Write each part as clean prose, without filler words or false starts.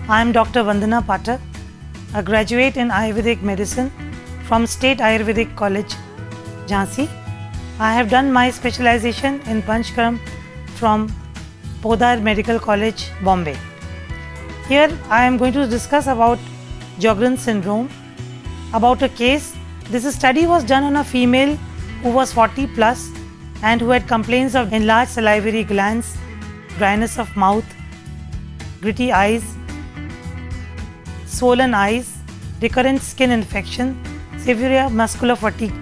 I am Dr. Vandana Pathak, a graduate in Ayurvedic medicine from State Ayurvedic College, Jhansi. I have done my specialization in Panchkarma from Podar Medical College, Bombay. Here I am going to discuss about Sjogrens Syndrome, about a case. This study was done on a female who was 40 plus and who had complaints of enlarged salivary glands, dryness of mouth, gritty eyes, swollen eyes, recurrent skin infection, severe muscular fatigue,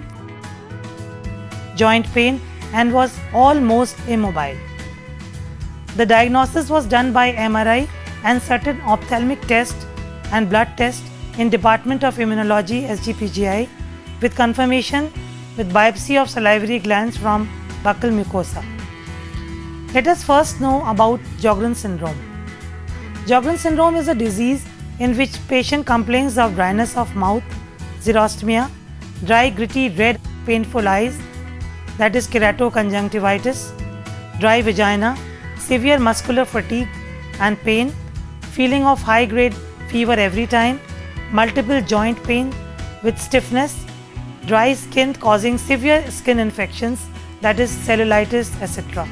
joint pain, and was almost immobile. The diagnosis was done by MRI and certain ophthalmic tests and blood tests in Department of Immunology SGPGI with confirmation with biopsy of salivary glands from buccal mucosa. Let us first know about Sjogrens Syndrome. Sjogrens Syndrome is a disease in which patient complains of dryness of mouth, xerostomia, dry, gritty, red, painful eyes, that is keratoconjunctivitis, dry vagina, severe muscular fatigue and pain, feeling of high-grade fever every time, multiple joint pain with stiffness, dry skin causing severe skin infections, that is cellulitis, etc.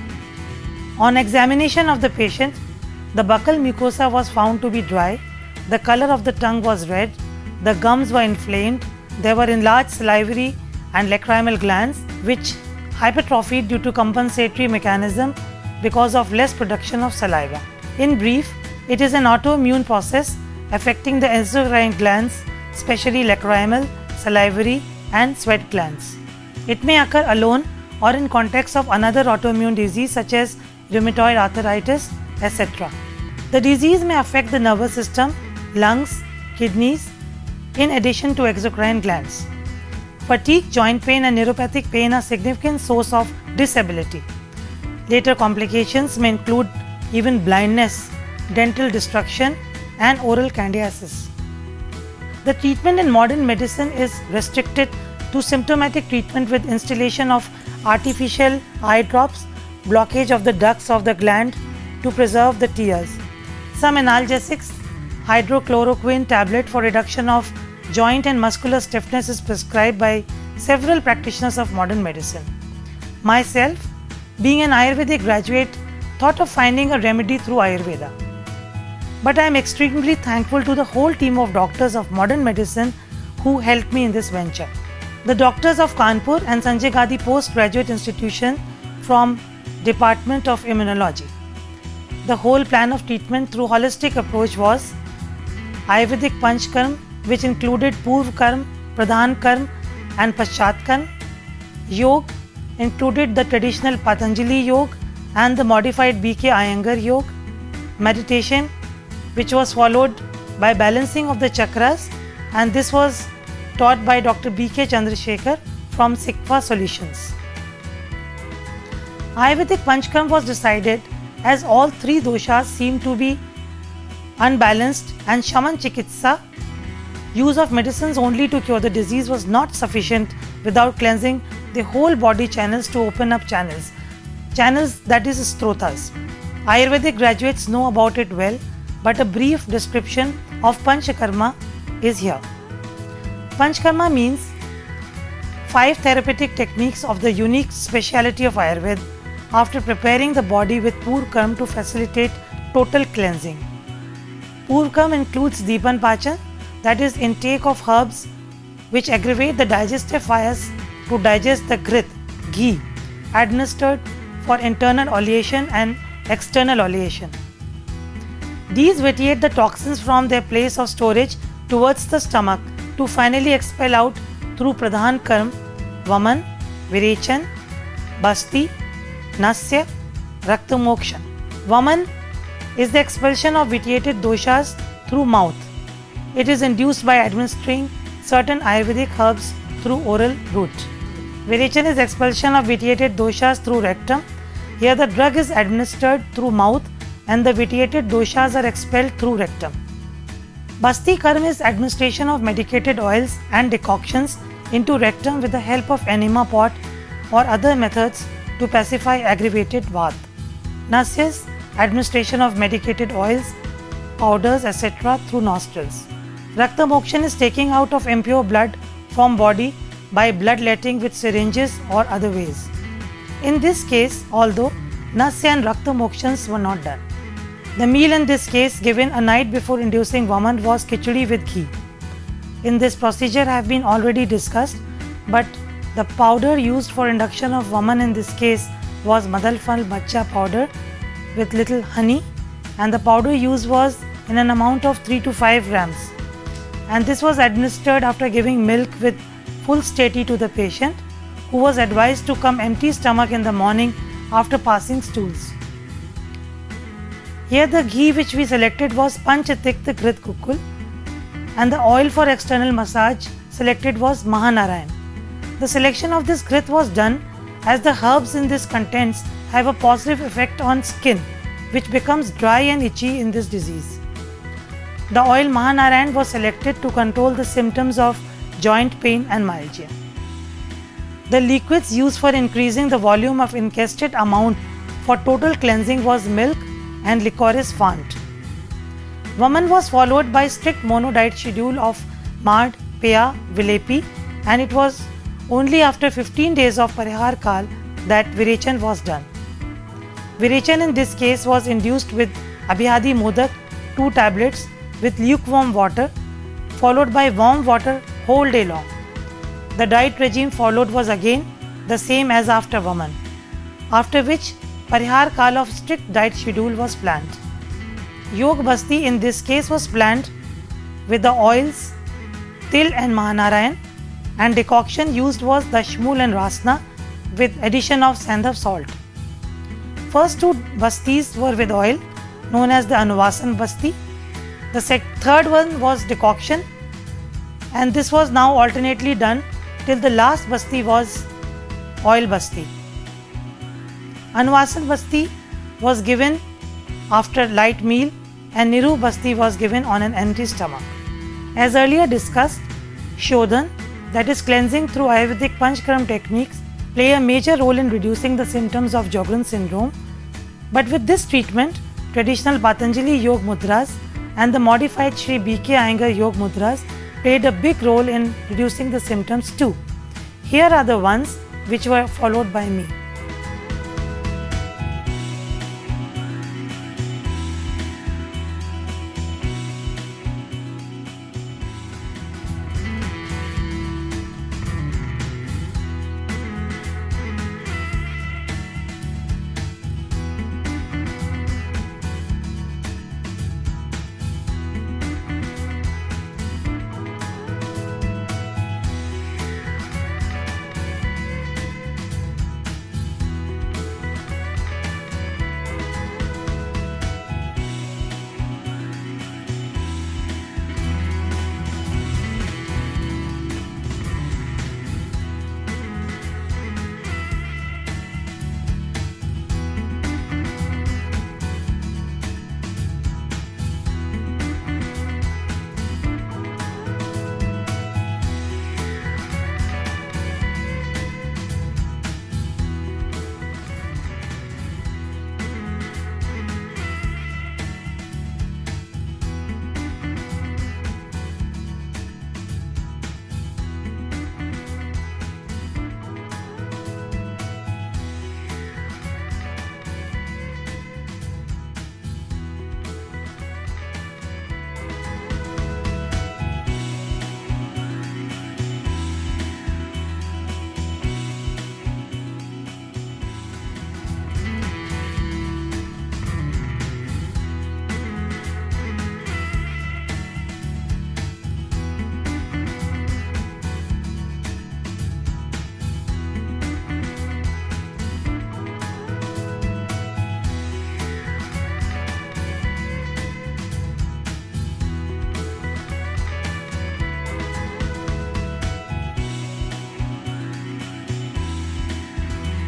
On examination of the patient, the buccal mucosa was found to be dry, the color of the tongue was red, the gums were inflamed, there were enlarged salivary and lacrimal glands which hypertrophied due to compensatory mechanism because of less production of saliva. In brief, it is an autoimmune process affecting the endocrine glands, especially lacrimal, salivary and sweat glands. It may occur alone or in context of another autoimmune disease such as rheumatoid arthritis, etc. The disease may affect the nervous system, lungs, kidneys, in addition to exocrine glands. Fatigue, joint pain and neuropathic pain are significant source of disability. Later complications may include even blindness, dental destruction and oral candidiasis. The treatment in modern medicine is restricted to symptomatic treatment with installation of artificial eye drops, blockage of the ducts of the gland to preserve the tears. Some analgesics, hydrochloroquine tablet for reduction of joint and muscular stiffness is prescribed by several practitioners of modern medicine. Myself, being an Ayurvedic graduate, thought of finding a remedy through Ayurveda. But I am extremely thankful to the whole team of doctors of modern medicine who helped me in this venture. The doctors of Kanpur and Sanjay Gandhi Postgraduate Institution from Department of Immunology. The whole plan of treatment through holistic approach was Ayurvedic Panchkarma, which included Purv Karma, Pradhan Karma and Paschat Karma. Yoga included the traditional Patanjali Yoga and the modified B.K. Iyengar Yoga. Meditation, which was followed by balancing of the chakras, and this was taught by Dr. B.K. Chandrasekhar from Sikfa Solutions. Ayurvedic Panchkarma was decided as all three doshas seemed to be unbalanced and Shaman Chikitsa, use of medicines only to cure the disease, was not sufficient without cleansing the whole body channels to open up channels that is strotas. Ayurvedic graduates know about it well, but a brief description of Panchakarma is here. Panchakarma means 5 therapeutic techniques of the unique speciality of Ayurveda after preparing the body with Purv Karma to facilitate total cleansing. Purv Karma includes Deepan Pachan, that is intake of herbs which aggravate the digestive fires to digest the ghrith, ghee, administered for internal oleation and external oleation. These vitiate the toxins from their place of storage towards the stomach to finally expel out through Pradhan Karma, Vaman, Virechan, Basti, Nasya, Rakta Mokshan. Vaman is the expulsion of vitiated doshas through mouth. It is induced by administering certain Ayurvedic herbs through oral route. Virechan is expulsion of vitiated doshas through rectum. Here the drug is administered through mouth and the vitiated doshas are expelled through rectum. Basti Karma is administration of medicated oils and decoctions into rectum with the help of enema pot or other methods to pacify aggravated Vata. Nasya is administration of medicated oils powders, etc. through nostrils. Rakta mokshan is taking out of impure blood from body by bloodletting with syringes or other ways. In this case, although Nasya and Rakta mokshans were not done. The meal in this case given a night before inducing Vaman was khichdi with ghee. In this procedure have been already discussed, but the powder used for induction of Vaman in this case was Madalfal Bacha powder with little honey, and the powder used was in an amount of 3 to 5 grams. And this was administered after giving milk with full stati to the patient, who was advised to come empty stomach in the morning after passing stools. Here the ghee which we selected was Panchatikta Grit Kukul, and the oil for external massage selected was Mahanarayan. The selection of this grit was done as the herbs in this contents have a positive effect on skin, which becomes dry and itchy in this disease. The oil Mahanarayan was selected to control the symptoms of joint pain and myalgia. The liquids used for increasing the volume of ingested amount for total cleansing was milk and licorice fant. Vaman was followed by strict mono diet schedule of Mard, Peya, Vilepi, and it was only after 15 days of Parihar Kal that Virechan was done. Virechan in this case was induced with Abhihadi Modak 2 tablets with lukewarm water, followed by warm water whole day long. The diet regime followed was again the same as after Vaman, after which Parihar Kal of strict diet schedule was planned. Yog Basti in this case was planned with the oils Til and Mahanarayan, and decoction used was Dashmul and Rasna with addition of Sandhav salt. First 2 Bastis were with oil, known as the Anuvasan Basti. The third one was decoction, and this was now alternately done till the last Basti was oil Basti. Anuvasan Basti was given after light meal, and Niru Basti was given on an empty stomach. As earlier discussed, Shodhan, that is cleansing through Ayurvedic Panchkaram techniques, play a major role in reducing the symptoms of Sjogrens Syndrome. But with this treatment, traditional Patanjali Yog Mudras and the modified Sri B.K. Iyengar Yog Mudras played a big role in reducing the symptoms too. Here are the ones which were followed by me.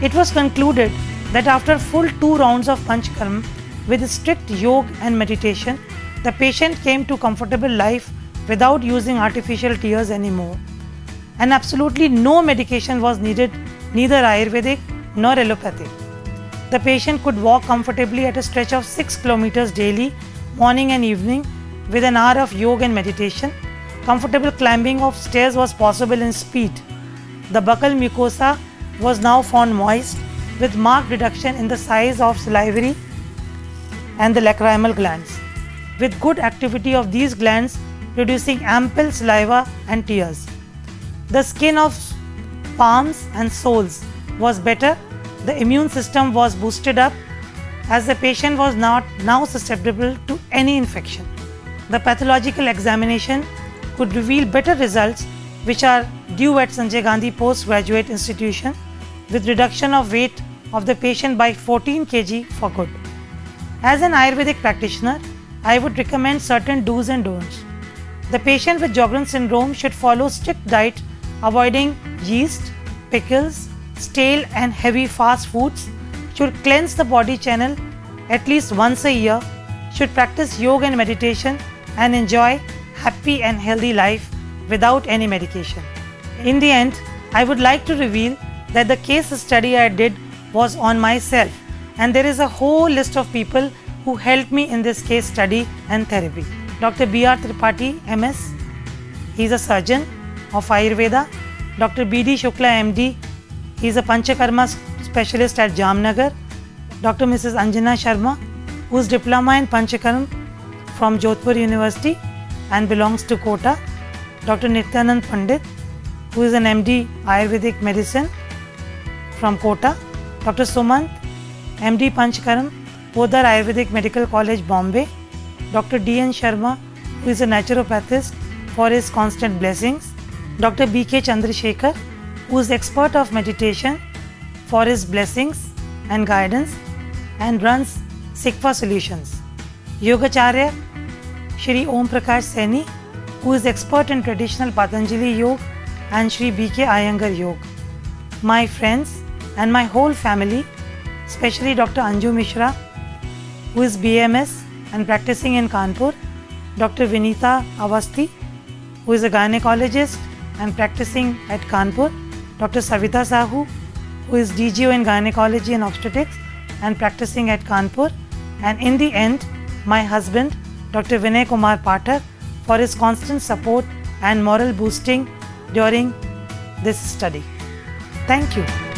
It was concluded that after full 2 rounds of Panchkaram with strict yoga and meditation, the patient came to comfortable life without using artificial tears anymore, and absolutely no medication was needed, neither Ayurvedic nor allopathic. The patient could walk comfortably at a stretch of 6 kilometers daily morning and evening with an hour of yoga and meditation. Comfortable climbing of stairs was possible in speed. The buccal mucosa was now found moist with marked reduction in the size of salivary and the lacrimal glands, with good activity of these glands producing ample saliva and tears. The skin of palms and soles was better. The immune system was boosted up as the patient was not now susceptible to any infection. The pathological examination could reveal better results which are due at Sanjay Gandhi Postgraduate Institution with reduction of weight of the patient by 14 kg for good. As an Ayurvedic practitioner, I would recommend certain do's and don'ts. The patient with Sjogrens Syndrome should follow strict diet, avoiding yeast, pickles, stale and heavy fast foods, should cleanse the body channel at least once a year, should practice yoga and meditation and enjoy happy and healthy life without any medication. In the end, I would like to reveal that the case study I did was on myself, and there is a whole list of people who helped me in this case study and therapy. Dr. B.R. Tripathi, MS, he is a surgeon of Ayurveda. Dr. B.D. Shukla, MD, he is a Panchakarma specialist at Jamnagar. Dr. Mrs. Anjana Sharma, who is diploma in Panchakarma from Jodhpur University and belongs to Kota. Dr. Nityanand Pandit, who is an MD Ayurvedic medicine from Kota. Dr. Sumant, MD Panchakaram, Podar Ayurvedic Medical College, Bombay. Dr. D.N. Sharma, who is a naturopathist, for his constant blessings. Dr. B.K. Chandrasekhar, who is expert of meditation, for his blessings and guidance and runs Sikfa Solutions. Yogacharya, Shri Om Prakash Saini, who is expert in traditional Patanjali Yoga, and Shri B.K. Iyengar Yoga. My friends and my whole family, especially Dr. Anju Mishra, who is BMS and practicing in Kanpur, Dr. Vinita Avasti, who is a gynecologist and practicing at Kanpur, Dr. Savita Sahu, who is DGO in gynecology and obstetrics and practicing at Kanpur, and in the end, my husband, Dr. Vinay Kumar Pathak, for his constant support and moral boosting during this study. Thank you.